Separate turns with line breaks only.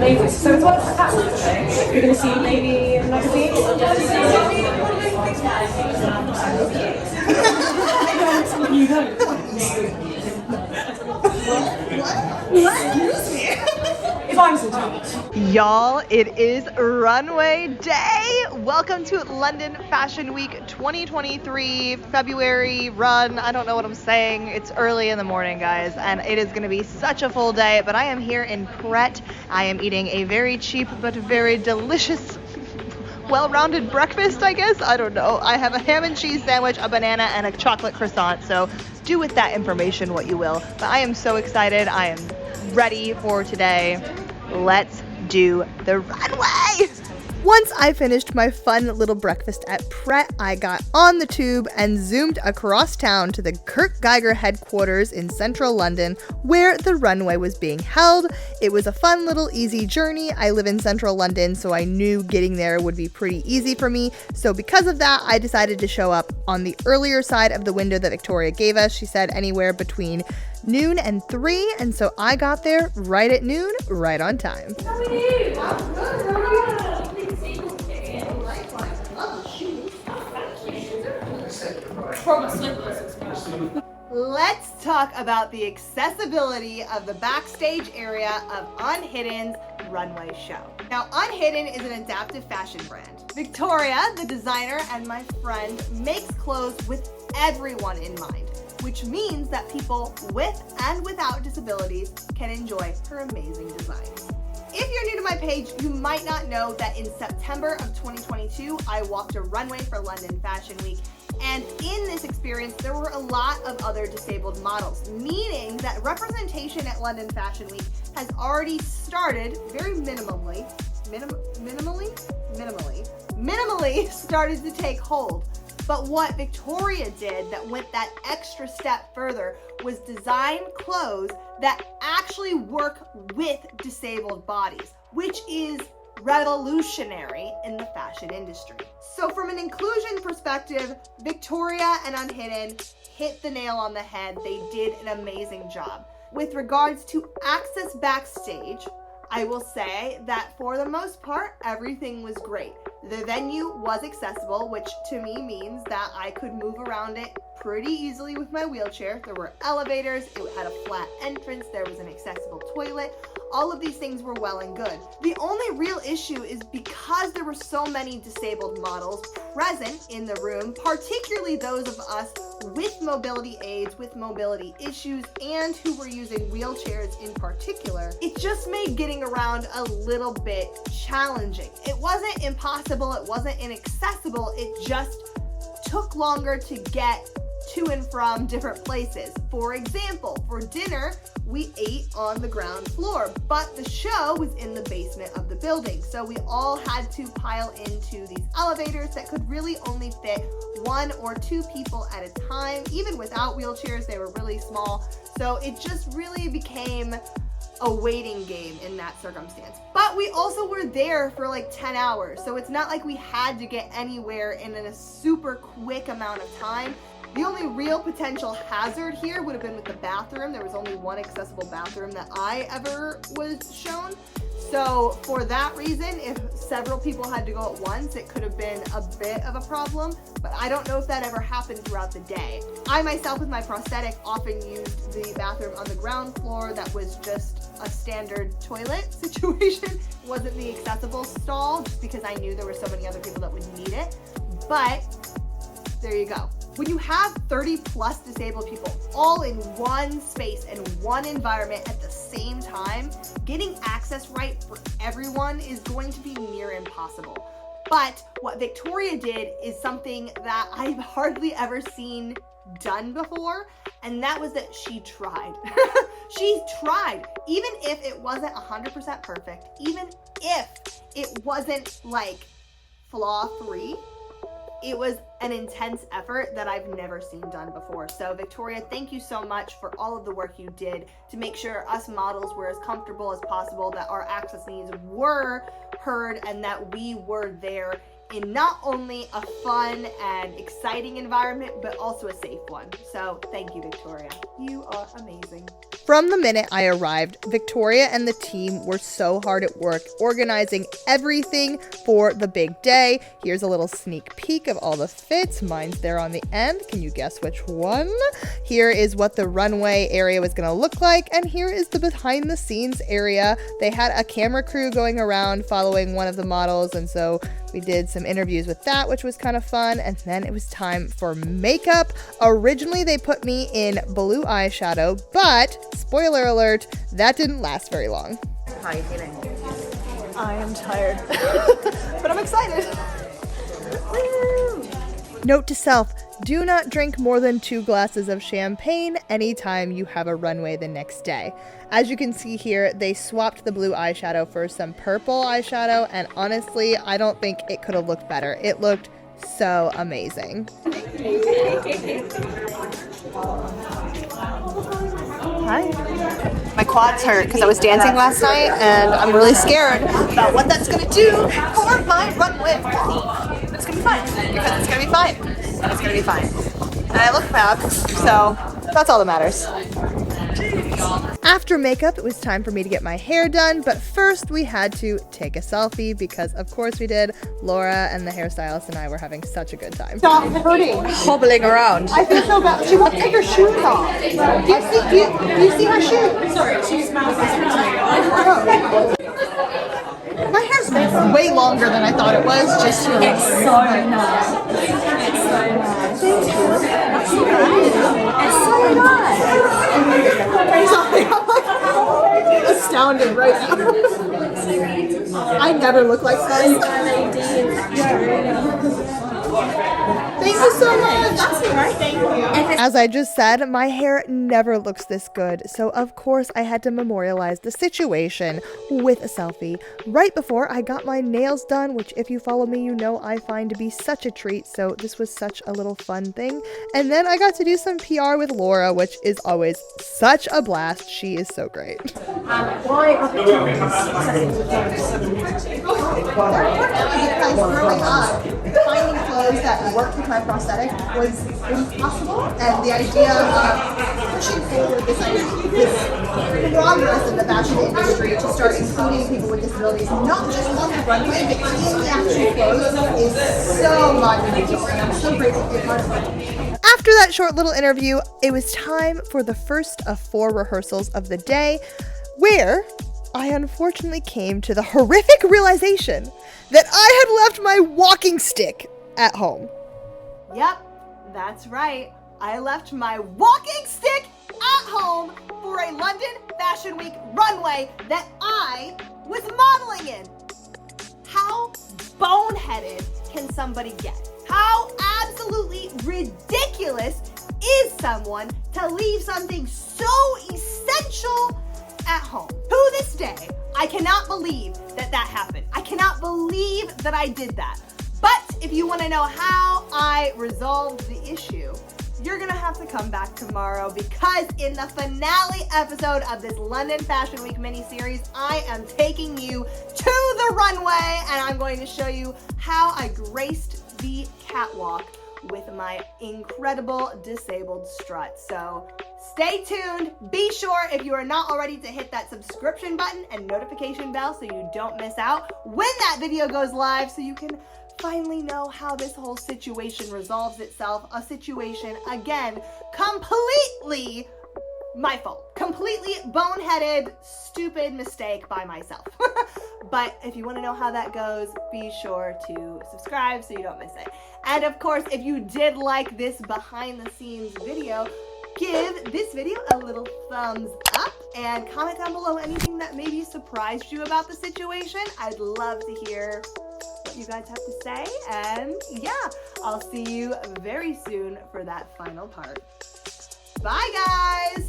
Amazing. So it's what's happening today. You're going to see maybe a magazine. You don't. If I'm so tough.
Y'all, it is Runway Day! Welcome to London Fashion Week 2023, February run. I don't know what I'm saying. It's early in the morning, guys, and it is going to be such a full day, but I am here in Pret. I am eating a very cheap but very delicious, well-rounded breakfast, I guess. I don't know. I have a ham and cheese sandwich, a banana, and a chocolate croissant, so do with that information what you will. But I am so excited. I am ready for today. Let's do the runway! Once I finished my fun little breakfast at Pret, I got on the tube and zoomed across town to the Kurt Geiger headquarters in central London, where the runway was being held. It was a fun little easy journey. I live in central London, so I knew getting there would be pretty easy for me. So because of that, I decided to show up on the earlier side of the window that Victoria gave us. She said anywhere between noon and 3, and so I got there right at noon, right on time.
How are you? I'm good. How are you?
Let's talk about the accessibility of the backstage area of Unhidden's runway show. Now, Unhidden is an adaptive fashion brand. Victoria, the designer and my friend, makes clothes with everyone in mind, which means that people with and without disabilities can enjoy her amazing designs. If you're new to my page, you might not know that in September of 2022, I walked a runway for London Fashion Week. And in this experience, there were a lot of other disabled models, meaning that representation at London Fashion Week has already started very minimally started to take hold. But what Victoria did that went that extra step further was design clothes that actually work with disabled bodies, which is revolutionary in the fashion industry. So from an inclusion perspective, Victoria and Unhidden hit the nail on the head. They did an amazing job. With regards to access backstage, I will say that for the most part, everything was great. The venue was accessible, which to me means that I could move around it pretty easily with my wheelchair. There were elevators, it had a flat entrance, there was an accessible toilet. All of these things were well and good. The only real issue is because there were so many disabled models present in the room, particularly those of us with mobility aids, with mobility issues, and who were using wheelchairs in particular, it just made getting around a little bit challenging. It wasn't impossible, it wasn't inaccessible, it just took longer to get to and from different places. For example, for dinner, we ate on the ground floor, but the show was in the basement of the building. So we all had to pile into these elevators that could really only fit 1 or 2 people at a time. Even without wheelchairs, they were really small. So it just really became a waiting game in that circumstance. But we also were there for like 10 hours. So it's not like we had to get anywhere in a super quick amount of time. The only real potential hazard here would have been with the bathroom. There was only one accessible bathroom that I ever was shown. So for that reason, if several people had to go at once, it could have been a bit of a problem, but I don't know if that ever happened throughout the day. I myself with my prosthetic often used the bathroom on the ground floor that was just a standard toilet situation. It wasn't the accessible stall just because I knew there were so many other people that would need it, but there you go. When you have 30 plus disabled people all in one space and one environment at the same time, getting access right for everyone is going to be near impossible. But what Victoria did is something that I've hardly ever seen done before, and that was that she tried. She tried. Even if it wasn't 100% perfect, even if it wasn't like flaw-free, it was an intense effort that I've never seen done before. So Victoria, thank you so much for all of the work you did to make sure us models were as comfortable as possible, that our access needs were heard, and that we were there in not only a fun and exciting environment, but also a safe one. So thank you, Victoria. You are amazing.
From the minute I arrived, Victoria and the team were so hard at work organizing everything for the big day. Here's a little sneak peek of all the fits. Mine's there on the end. Can you guess which one? Here is what the runway area was going to look like, and here is the behind the scenes area. They had a camera crew going around following one of the models, and so we did some interviews with that, which was kind of fun. And then it was time for makeup. Originally, they put me in blue eyeshadow, but spoiler alert, that didn't last very long.
How are you feeling?
I am tired, but I'm excited.
Note to self, do not drink more than 2 glasses of champagne anytime you have a runway the next day. As you can see here, they swapped the blue eyeshadow for some purple eyeshadow, and honestly, I don't think it could have looked better. It looked so amazing.
Hi. My quads hurt because I was dancing last night, and I'm really scared about what that's going to do for my runway. It's going to be fine, because it's going to be fine. And it's going to be fine. And I look fab, so that's all that matters.
After makeup, it was time for me to get my hair done, but first we had to take a selfie because of course we did. Laura and the hairstylist and I were having such a good time.
Stop hurting. Hobbling around.
I feel so bad. She won't take her shoes off. Do you see her shoes? Sorry, she's
My hair's way longer than I thought it was.
It's so nice. It's so nice. That's so nice. It's so nice.
Sorry, I'm like astounded right now. I never look like this. Thank you so much.
That's all right, thank you.
As I just said, my hair never looks this good, so of course I had to memorialize the situation with a selfie right before I got my nails done, which if you follow me, you know I find to be such a treat, so this was such a little fun thing. And then I got to do some PR with Laura, which is always such a blast. She is so great.
Because growing up, finding clothes that worked with my prosthetic was impossible, and the idea of pushing forward this progress in the fashion industry to start including people with disabilities, not just on the runway, but in the actual clothes, is so monumental, and I'm so grateful to be a part of it.
After that short little interview, it was time for the first of 4 rehearsals of the day, where I unfortunately came to the horrific realization that I had left my walking stick at home.
Yep, that's right. I left my walking stick at home for a London Fashion Week runway that I was modeling in. How boneheaded can somebody get? How absolutely ridiculous is someone to leave something so essential at home? To this day, I cannot believe that happened. I cannot believe that I did that. But if you want to know how I resolved the issue, you're gonna have to come back tomorrow, because in the finale episode of this London Fashion Week mini-series, I am taking you to the runway and I'm going to show you how I graced the catwalk with my incredible disabled strut. So stay tuned. Be sure, if you are not already, to hit that subscription button and notification bell so you don't miss out when that video goes live, so you can finally know how this whole situation resolves itself. A situation, again, completely my fault. Completely boneheaded, stupid mistake by myself. But if you want to know how that goes, be sure to subscribe so you don't miss it. And of course, if you did like this behind the scenes video, give this video a little thumbs up and comment down below anything that maybe surprised you about the situation. I'd love to hear what you guys have to say. And yeah, I'll see you very soon for that final part. Bye, guys!